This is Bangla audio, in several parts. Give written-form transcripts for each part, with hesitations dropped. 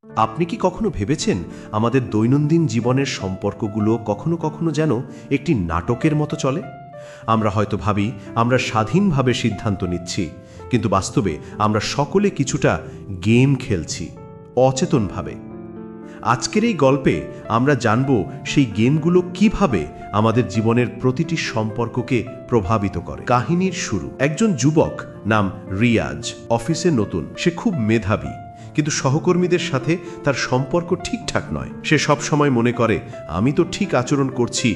আপনি কি কখনো ভেবেছেন আমাদের দৈনন্দিন জীবনের সম্পর্কগুলো কখনো কখনো যেন একটি নাটকের মতো চলে? আমরা হয়তো ভাবি আমরা স্বাধীনভাবে সিদ্ধান্ত নিচ্ছি, কিন্তু বাস্তবে আমরা সকলে কিছুটা গেম খেলছি অচেতনভাবে। আজকের এই গল্পে আমরা জানব সেই গেমগুলো কিভাবে আমাদের জীবনের প্রতিটি সম্পর্ককে প্রভাবিত করে। কাহিনীর শুরু। একজন যুবক নাম রিয়াজ অফিসে নতুন। সে খুব মেধাবী, কিন্তু সহকর্মীদের সাথে তার সম্পর্ক ঠিকঠাক নয়। সে সব সময় মনে করে, আমি তো ঠিক আচরণ করছি,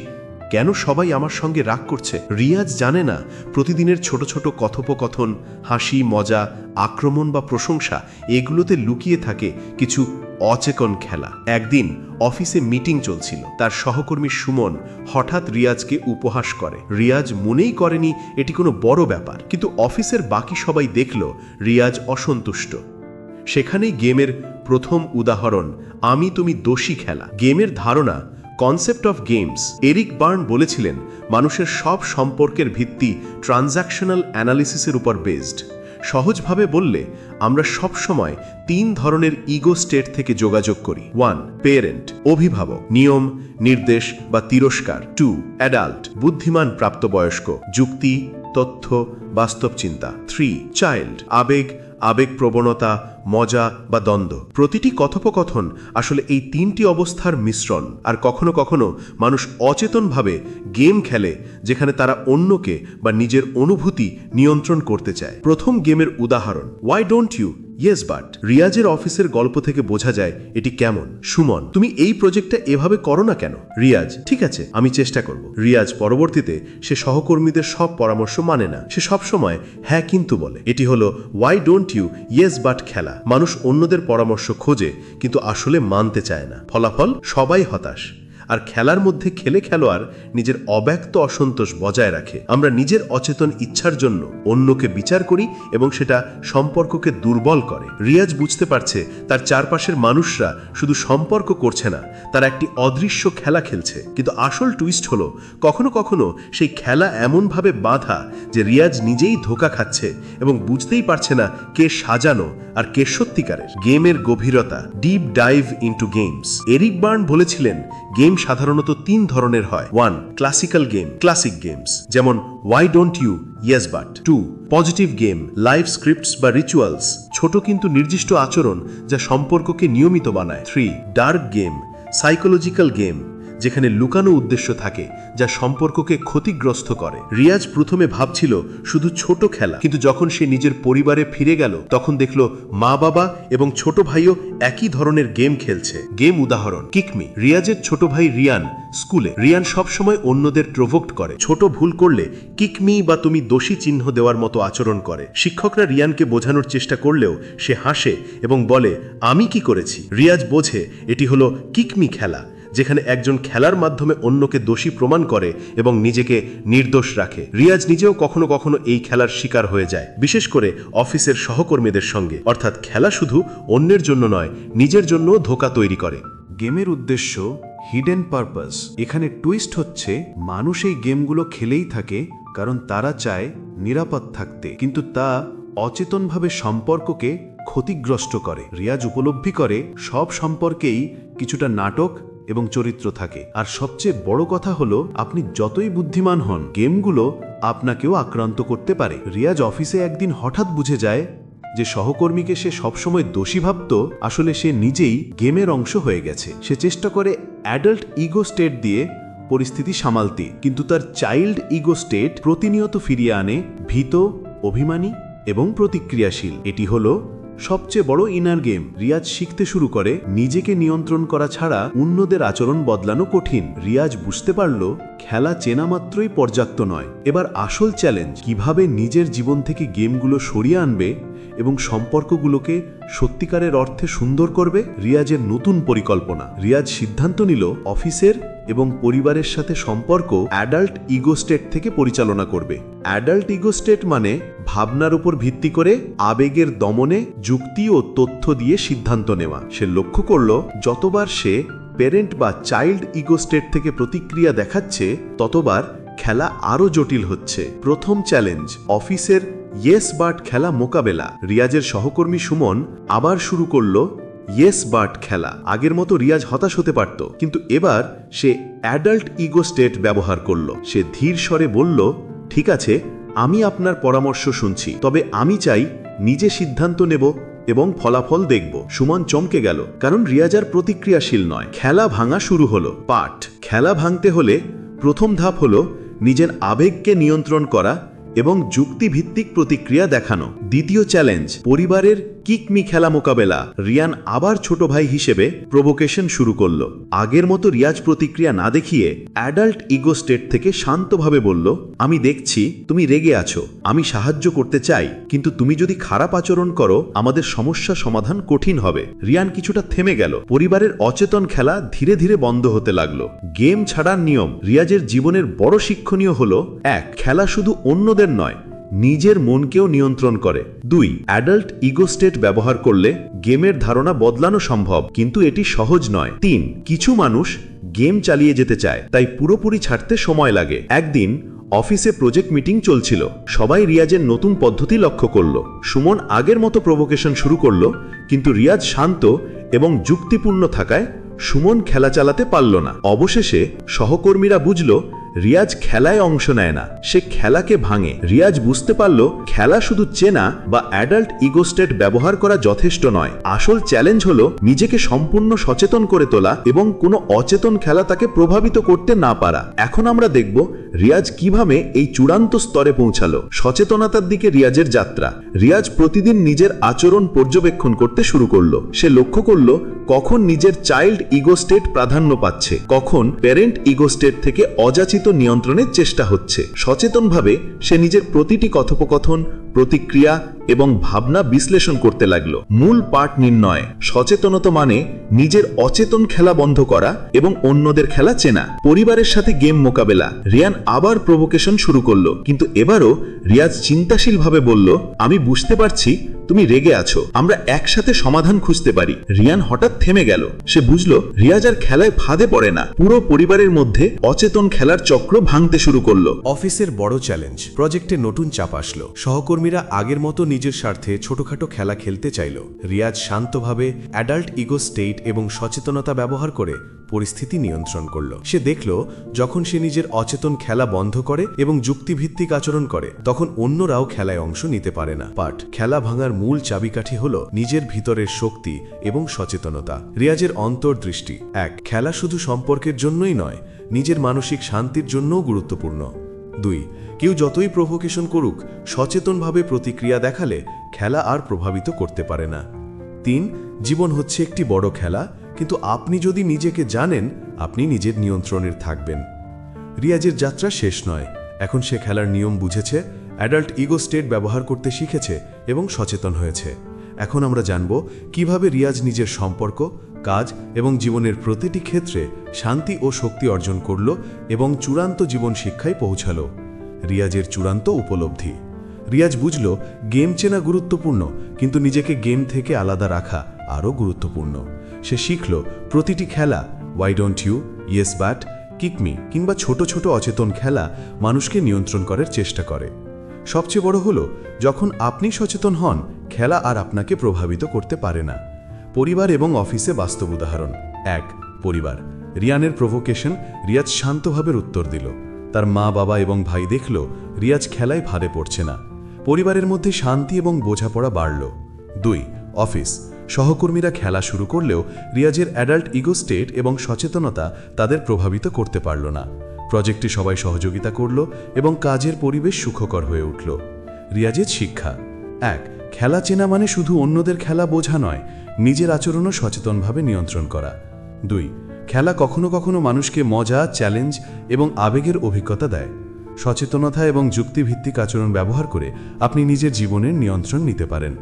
কেন সবাই আমার সঙ্গে রাগ করছে? রিয়াজ জানে না প্রতিদিনের ছোট ছোট কথোপকথন, হাসি, মজা, আক্রমণ বা প্রশংসা, এগুলোতে লুকিয়ে থাকে কিছু অচেতন খেলা। একদিন অফিসে মিটিং চলছিল। তার সহকর্মী সুমন হঠাৎ রিয়াজকে উপহাস করে। রিয়াজ মনেই করেনি এটি কোনো বড় ব্যাপার, কিন্তু অফিসের বাকি সবাই দেখল রিয়াজ অসন্তুষ্ট। সেখানেই গেমের প্রথম উদাহরণ, আমি তুমি দোষী খেলা। গেমের ধারণা, concept of games. Eric Berne বলেছিলেন, মানুষের সব সম্পর্কের ভিত্তি ট্রানজ্যাকশনাল অ্যানালিসিসের উপর বেসড। সহজভাবে বললে, আমরা সব সময় 3 ধরনের ইগো স্টেট থেকে যোগাযোগ করি। 1. পেরেন্ট, অভিভাবক, নিয়ম, নির্দেশ বা তিরস্কার। 2. অ্যাডাল্ট, বুদ্ধিমান প্রাপ্তবয়স্ক, যুক্তি, তথ্য, বাস্তব চিন্তা। 3. চাইল্ড, আবেগ, আবেগপ্রবণতা, মজা বা দ্বন্দ্ব। প্রতিটি কথোপকথন আসলে এই 3টি অবস্থার মিশ্রণ। আর কখনো কখনো মানুষ অচেতনভাবে গেম খেলে, যেখানে তারা অন্যকে বা নিজের অনুভূতি নিয়ন্ত্রণ করতে চায়। প্রথম গেমের উদাহরণ, why don't you yes but. রিয়াজের অফিসের গল্প থেকে বোঝা যায় এটি কেমন। সুমন, তুমি এই প্রজেক্টটা এভাবে করো না কেন? রিয়াজ, ঠিক আছে, আমি চেষ্টা করব। রিয়াজ পরবর্তীতে সে সহকর্মীদের সব পরামর্শ মানে না। সে সব সময় হ্যাঁ কিন্তু বলে। এটি হলো why don't you yes but খেলা। মানুষ অন্যদের পরামর্শ খোঁজে, কিন্তু আসলে মানতে চায় না। ফলাফল, সবাই হতাশ। আর খেলার মধ্যে খেলে খেলোয়াড় নিজের অব্যক্ত অসন্তোষ বজায় রাখে। আমরা নিজের অচেতন ইচ্ছার জন্য অন্যকে বিচার করি এবং সেটা সম্পর্ককে দুর্বল করে। রিয়াজ বুঝতে পারছে তার চারপাশের মানুষরা শুধু সম্পর্ক করছে না, তারা একটি অদৃশ্য খেলা খেলছে। কিন্তু আসল টুইস্ট হলো, কখনো কখনো সেই খেলা এমনভাবে বাঁধা যে রিয়াজ নিজেই ধোঁকা খাচ্ছে এবং বুঝতেই পারছে না কে সাজানো আর কে সত্যিকারের। গেমের গভীরতা, deep dive into games. Eric Berne বলেছিলেন, গেম সাধারণত 3 ধরনের হয়। 1. ক্লাসিক্যাল গেম, ক্লাসিক গেমস, যেমন why don't you yes but. 2. Positive game, life scripts বা রিচুয়ালস, ছোট কিন্তু নির্দিষ্ট আচরণ যা সম্পর্ককে নিয়মিত বানায়। 3. ডার্ক গেম, সাইকোলজিক্যাল গেম, যেখানে লুকানো উদ্দেশ্য থাকে যা সম্পর্ককে ক্ষতিগ্রস্ত করে। রিয়াজ প্রথমে ভাবছিল শুধু ছোট খেলা, কিন্তু যখন সে নিজের পরিবারে ফিরে গেল তখন দেখল মা বাবা এবং ছোট ভাইও একই ধরনের গেম খেলছে। গেম উদাহরণ, কিকমি। রিয়াজের ছোট ভাই রিয়ান স্কুলে। রিয়ান সবসময় অন্যদের প্রভোক্ট করে। ছোট ভুল করলে কিকমি বা তুমি দোষী চিহ্ন দেওয়ার মতো আচরণ করে। শিক্ষকরা রিয়ানকে বোঝানোর চেষ্টা করলেও সে হাসে এবং বলে, আমি কি করেছি? রিয়াজ বোঝে এটি হলো কিকমি খেলা, যেখানে একজন খেলার মাধ্যমে অন্যকে দোষী প্রমাণ করে এবং নিজেকে নির্দোষ রাখে। রিয়াজ নিজেও কখনো কখনো এই খেলার শিকার হয়ে যায়, বিশেষ করে অফিসের সহকর্মীদের সঙ্গে। অর্থাৎ খেলা শুধু অন্যের জন্য নয়, নিজের জন্য ধোঁকা তৈরি করে। গেমের উদ্দেশ্য, হিডেন পারপাস। এখানে টুইস্ট হচ্ছে, মানুষ এই গেমগুলো খেলেই থাকে কারণ তারা চায় নিরাপদ থাকতে, কিন্তু তা অচেতনভাবে সম্পর্ককে ক্ষতিগ্রস্ত করে। রিয়াজ উপলব্ধি করে সব সম্পর্কেই কিছুটা নাটক এবং চরিত্র থাকে। আর সবচেয়ে বড় কথা হলো, আপনি যতই বুদ্ধিমান হন, গেমগুলো আপনাকেও আক্রান্ত করতে পারে। রিয়াজ অফিসে একদিন হঠাৎ বুঝে যায় যে সহকর্মীকে সে সবসময় দোষী ভাবত, আসলে সে নিজেই গেমের অংশ হয়ে গেছে। সে চেষ্টা করে অ্যাডাল্ট ইগো স্টেট দিয়ে পরিস্থিতি সামালতে, কিন্তু তার চাইল্ড ইগো স্টেট প্রতিনিয়ত ফিরিয়ে আনে ভীত, অভিমানী এবং প্রতিক্রিয়াশীল। এটি হলো সবচেয়ে বড় ইনার গেম। রিয়াজ শিখতে শুরু করে নিজেকে নিয়ন্ত্রণ করা ছাড়া অন্যদের আচরণ বদলানো কঠিন। রিয়াজ বুঝতে পারল খেলা চেনা মাত্রই পর্যাপ্ত নয়। এবার আসল চ্যালেঞ্জ, কিভাবে নিজের জীবন থেকে গেমগুলো সরিয়ে আনবে এবং সম্পর্কগুলোকে সত্যিকারের অর্থে সুন্দর করবে। রিয়াজের নতুন পরিকল্পনা। রিয়াজ সিদ্ধান্ত নিল অফিসের এবং পরিবারের সাথে সম্পর্ক অ্যাডাল্ট ইগো স্টেট থেকে পরিচালনা করবে। অ্যাডাল্ট ইগো স্টেট মানে ভাবনার উপর ভিত্তি করে আবেগের দমনে যুক্তি ও তথ্য দিয়ে সিদ্ধান্ত নেওয়া। সে লক্ষ্য করল, যতবার সে প্যারেন্ট বা চাইল্ড ইগো স্টেট থেকে প্রতিক্রিয়া দেখাচ্ছে, ততবার খেলা আরো জটিল হচ্ছে। প্রথম চ্যালেঞ্জ, অফিসের ইয়েস বাট খেলা মোকাবেলা। রিয়াজের সহকর্মী সুমন আবার শুরু করল ইয়েস বাট খেলা। আগের মতো রিয়াজ হতাশ হতে পারত, কিন্তু এবার সে অ্যাডাল্ট ইগো স্টেট ব্যবহার করল। সে ধীর স্বরে বলল, ঠিক আছে, আমি আপনার পরামর্শ শুনছি, তবে আমি চাই নিজে সিদ্ধান্ত নেব এবং ফলাফল দেখব। সুমন চমকে গেল, কারণ রিয়াজ আর প্রতিক্রিয়াশীল নয়। খেলা ভাঙা শুরু হলো। পাঠ। খেলা ভাঙতে হলে প্রথম ধাপ হলো নিজের আবেগকে নিয়ন্ত্রণ করা এবং যুক্তিভিত্তিক প্রতিক্রিয়া দেখানো। দ্বিতীয় চ্যালেঞ্জ, পরিবারের কিকমি খেলা মোকাবেলা। রিয়ান আবার ছোট ভাই হিসেবে প্রভোকেশন শুরু করল। আগের মতো রিয়াজ প্রতিক্রিয়া না দেখিয়ে অ্যাডাল্ট ইগো স্টেট থেকে শান্তভাবে বলল, আমি দেখছি তুমি রেগে আছো, আমি সাহায্য করতে চাই, কিন্তু তুমি যদি খারাপ আচরণ করো আমাদের সমস্যা সমাধান কঠিন হবে। রিয়ান কিছুটা থেমে গেল। পরিবারের অচেতন খেলা ধীরে ধীরে বন্ধ হতে লাগলো। গেম ছাড়ার নিয়ম। রিয়াজের জীবনের বড় শিক্ষণীয় হলো, 1. খেলা শুধু অন্যদের নয়, নিজের মনকেও নিয়ন্ত্রণ করে। 2. অ্যাডাল্ট ইগো স্টেট ব্যবহার করলে গেমের ধারণা বদলানো সম্ভব, কিন্তু এটি সহজ নয়। 3. কিছু মানুষ গেম চালিয়ে যেতে চায়, তাই পুরোপুরি ছাড়তে সময় লাগে। একদিন অফিসে প্রজেক্ট মিটিং চলছিল। সবাই রিয়াজের নতুন পদ্ধতি লক্ষ্য করল। সুমন আগের মতো প্রভোকেশন শুরু করল, কিন্তু রিয়াজ শান্ত এবং যুক্তিপূর্ণ থাকায় সুমন খেলা চালাতে পারল না। অবশেষে সহকর্মীরা বুঝল রিয়াজ খেলায় অংশ নেয় না, সে খেলাকে ভাঙে। রিয়াজ বুঝতে পারল খেলা শুধু চেনা বা অ্যাডাল্ট ইগো স্টেট ব্যবহার করা যথেষ্ট নয়। আসল চ্যালেঞ্জ হলো নিজেকে সম্পূর্ণ সচেতন করে তোলা এবং কোনো অচেতন খেলা তাকে প্রভাবিত করতে না পারা। এখন আমরা দেখব রিয়াজ কিভাবে এই চূড়ান্ত স্তরে পৌঁছালো। সচেতনতার দিকে রিয়াজের যাত্রা। রিয়াজ প্রতিদিন নিজের আচরণ পর্যবেক্ষণ করতে শুরু করলো। সে লক্ষ্য করল কখন নিজের চাইল্ড ইগো স্টেট প্রাধান্য পাচ্ছে, কখন প্যারেন্ট ইগো স্টেট থেকে অযাচিত নিয়ন্ত্রণের চেষ্টা হচ্ছে। সচেতনভাবে সে নিজের প্রতিটি কথোপকথন, প্রতিক্রিয়া এবং ভাবনা বিশ্লেষণ করতে লাগলো। মূল পাঠ নির্ণয়। সচেতনতা মানে নিজের অচেতন খেলা বন্ধ করা এবং অন্যদের খেলা চেনা। পরিবারের সাথে গেম মোকাবেলা। রিয়ান আবার প্রভোকেশন শুরু করলো, কিন্তু এবারও রিয়াজ চিন্তাশীলভাবে বলল, আমি বুঝতে পারছি তুমি রেগে আছো, আমরা একসাথে সমাধান খুঁজতে পারি। রিয়ান হঠাৎ থেমে গেল। সে বুঝলো রিয়াজ আর খেলায় ফাঁদে পড়ে না। পুরো পরিবারের মধ্যে অচেতন খেলার চক্র ভাঙতে শুরু করলো। অফিসের বড় চ্যালেঞ্জ। প্রজেক্টে নতুন চাপ আসলো। সহকর্মীরা আগের মতো নিজের স্বার্থে ছোটখাটো খেলা খেলতে চাইল। রিয়াজ শান্তভাবে অ্যাডাল্ট ইগো স্টেট এবং সচেতনতা ব্যবহার করে পরিস্থিতি নিয়ন্ত্রণ করল। সে দেখল যখন সে নিজের অচেতন খেলা বন্ধ করে এবং যুক্তিভিত্তিক আচরণ করে, তখন অন্যরাও খেলায় অংশ নিতে পারে না। পাঠ। খেলা ভাঙার মূল চাবিকাঠি হল নিজের ভিতরের শক্তি এবং সচেতনতা। রিয়াজের অন্তর্দৃষ্টি। 1. খেলা শুধু সম্পর্কের জন্যই নয়, নিজের মানসিক শান্তির জন্যও গুরুত্বপূর্ণ। 2. কেউ যতই প্রভোকেশন করুক, সচেতনভাবে প্রতিক্রিয়া দেখালে খেলা আর প্রভাবিত করতে পারে না। 3. জীবন হচ্ছে একটি বড় খেলা, কিন্তু আপনি যদি নিজেকে জানেন, আপনি নিজের নিয়ন্ত্রণের থাকবেন। রিয়াজের যাত্রা শেষ নয়। এখন সে খেলার নিয়ম বুঝেছে, অ্যাডাল্ট ইগো স্টেট ব্যবহার করতে শিখেছে এবং সচেতন হয়েছে। এখন আমরা জানব কিভাবে রিয়াজ নিজের সম্পর্ক, কাজ এবং জীবনের প্রতিটি ক্ষেত্রে শান্তি ও শক্তি অর্জন করল এবং চূড়ান্ত জীবন শিক্ষায় পৌঁছালো। রিয়াজের চূড়ান্ত উপলব্ধি। রিয়াজ বুঝল গেম চেনা গুরুত্বপূর্ণ, কিন্তু নিজেকে গেম থেকে আলাদা রাখা আরও গুরুত্বপূর্ণ। সে শিখল প্রতিটি খেলা, why don't you, yes but, কিকমি কিংবা ছোট ছোট অচেতন খেলা মানুষকে নিয়ন্ত্রণ করার চেষ্টা করে। সবচেয়ে বড় হলো যখন আপনি সচেতন হন, খেলা আর আপনাকে প্রভাবিত করতে পারে না। পরিবার এবং অফিসে বাস্তব উদাহরণ। 1. পরিবার। রিয়ানের প্রভোকেশন। রিয়াজ শান্তভাবে উত্তর দিল। তার মা, বাবা এবং ভাই দেখল রিয়াজ খেলায় ফাঁদে পড়ছে না। পরিবারের মধ্যে শান্তি এবং বোঝাপড়া বাড়ল। 2. অফিস। সহকর্মীরা খেলা শুরু করলেও রিয়াজের অ্যাডাল্ট ইগো স্টেট এবং সচেতনতা তাদের প্রভাবিত করতে পারল না। প্রজেক্টে সবাই সহযোগিতা করল এবং কাজের পরিবেশ সুখকর হয়ে উঠল। রিয়াজের শিক্ষা। 1. খেলা চেনা মানে শুধু অন্যদের খেলা বোঝা নয়, নিজের আচরণও সচেতনভাবে নিয়ন্ত্রণ করা। 2. খেলা কখনো কখনো মানুষকে মজা, চ্যালেঞ্জ এবং আবেগের অভিজ্ঞতা দেয়। সচেতনতা এবং যুক্তিভিত্তিক আচরণ ব্যবহার করে আপনি নিজের জীবনের নিয়ন্ত্রণ নিতে পারেন।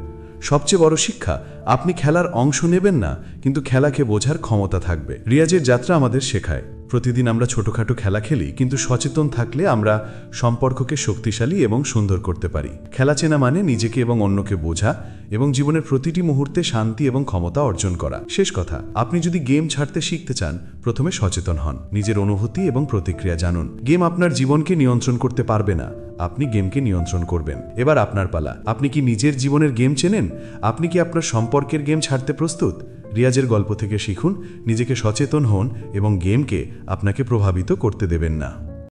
সবচেয়ে বড় শিক্ষা, আপনি খেলার অংশ নেবেন না, কিন্তু খেলাকে বোঝার ক্ষমতা থাকবে। রিয়াজের যাত্রা আমাদের শেখায় প্রতিদিন আমরা ছোটখাটো খেলা খেলি, কিন্তু সচেতন থাকলে আমরা সম্পর্ককে শক্তিশালী এবং সুন্দর করতে পারি। খেলা চেনা মানে নিজেকে এবং অন্যকে বোঝা এবং জীবনের প্রতিটি মুহূর্তে শান্তি এবং ক্ষমতা অর্জন করা। শেষ কথা, আপনি যদি গেম ছাড়তে শিখতে চান, প্রথমে সচেতন হন, নিজের অনুভূতি এবং প্রতিক্রিয়া জানুন। গেম আপনার জীবনকে নিয়ন্ত্রণ করতে পারবে না, আপনি গেমকে নিয়ন্ত্রণ করবেন। এবার আপনার পালা। আপনি কি নিজের জীবনের গেম চেনেন? আপনি কি আপনার সম্পর্কের গেম ছাড়তে প্রস্তুত? রিয়াজের গল্প থেকে শিখুন, নিজেকে সচেতন হন এবং গেমকে আপনাকে প্রভাবিত করতে দেবেন না।